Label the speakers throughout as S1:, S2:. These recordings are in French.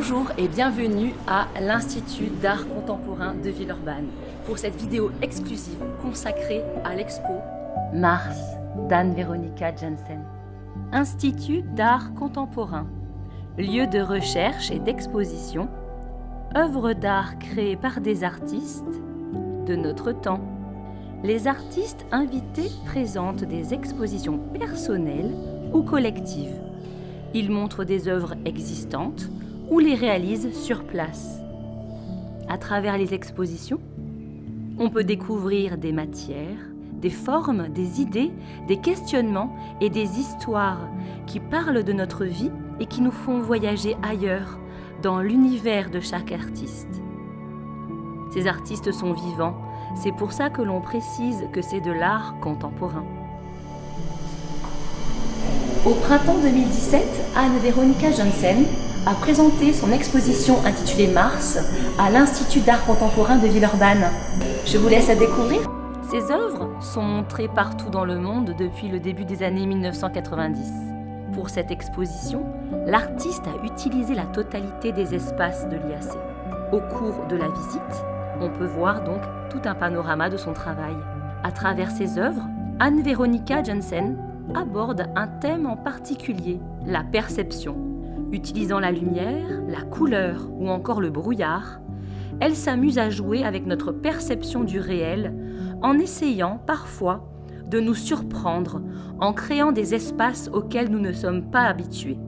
S1: Bonjour et bienvenue à l'Institut d'art contemporain de Villeurbanne pour cette vidéo exclusive consacrée à l'expo Mars d'Anne Veronica Jansen. Institut d'art contemporain, lieu de recherche et d'exposition, œuvres d'art créées par des artistes de notre temps. Les artistes invités présentent des expositions personnelles ou collectives. Ils montrent des œuvres existantes ou les réalisent sur place. À travers les expositions, on peut découvrir des matières, des formes, des idées, des questionnements et des histoires qui parlent de notre vie et qui nous font voyager ailleurs, dans l'univers de chaque artiste. Ces artistes sont vivants, c'est pour ça que l'on précise que c'est de l'art contemporain. Au printemps 2017, Anne Veronica Jansen a présenté son exposition intitulée Mars à l'Institut d'art contemporain de Villeurbanne. Je vous laisse la découvrir. Ses œuvres sont montrées partout dans le monde depuis le début des années 1990. Pour cette exposition, l'artiste a utilisé la totalité des espaces de l'IAC. Au cours de la visite, on peut voir donc tout un panorama de son travail. À travers ses œuvres, Anne Veronica Jansen aborde un thème en particulier, la perception. Utilisant la lumière, la couleur ou encore le brouillard, elle s'amuse à jouer avec notre perception du réel en essayant parfois de nous surprendre en créant des espaces auxquels nous ne sommes pas habitués.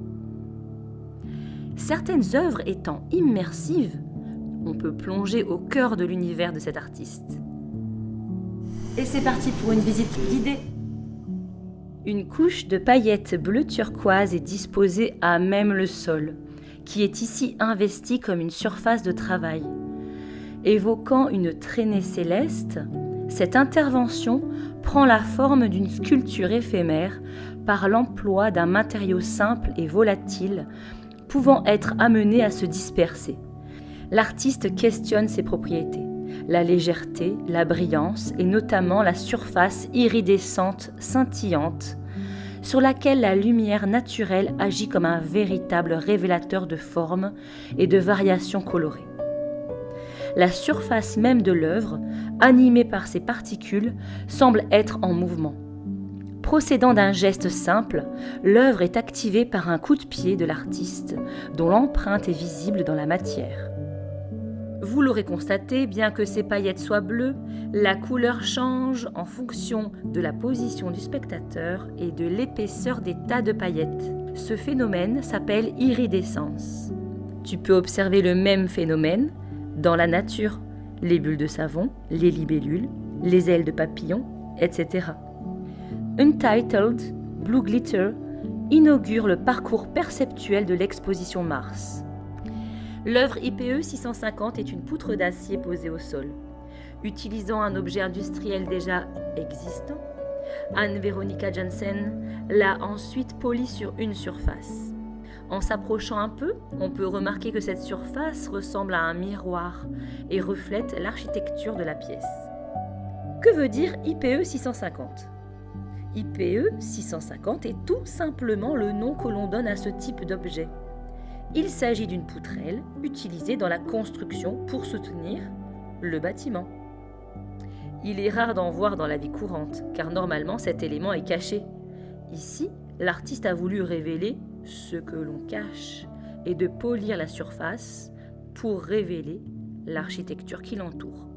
S1: Certaines œuvres étant immersives, on peut plonger au cœur de l'univers de cet artiste. Et c'est parti pour une visite guidée. Une couche de paillettes bleu turquoise est disposée à même le sol, qui est ici investi comme une surface de travail. Évoquant une traînée céleste, cette intervention prend la forme d'une sculpture éphémère par l'emploi d'un matériau simple et volatile, pouvant être amené à se disperser. L'artiste questionne ses propriétés, la légèreté, la brillance et notamment la surface iridescente, scintillante, sur laquelle la lumière naturelle agit comme un véritable révélateur de formes et de variations colorées. La surface même de l'œuvre, animée par ces particules, semble être en mouvement. Procédant d'un geste simple, l'œuvre est activée par un coup de pied de l'artiste, dont l'empreinte est visible dans la matière. Vous l'aurez constaté, bien que ces paillettes soient bleues, la couleur change en fonction de la position du spectateur et de l'épaisseur des tas de paillettes. Ce phénomène s'appelle iridescence. Tu peux observer le même phénomène dans la nature, les bulles de savon, les libellules, les ailes de papillons, etc. Untitled Blue Glitter inaugure le parcours perceptuel de l'exposition Mars. L'œuvre IPE 650 est une poutre d'acier posée au sol. Utilisant un objet industriel déjà existant, Anne Veronica Jansen l'a ensuite poli sur une surface. En s'approchant un peu, on peut remarquer que cette surface ressemble à un miroir et reflète l'architecture de la pièce. Que veut dire IPE 650 ? IPE 650 est tout simplement le nom que l'on donne à ce type d'objet. Il s'agit d'une poutrelle utilisée dans la construction pour soutenir le bâtiment. Il est rare d'en voir dans la vie courante, car normalement cet élément est caché. Ici, l'artiste a voulu révéler ce que l'on cache et de polir la surface pour révéler l'architecture qui l'entoure.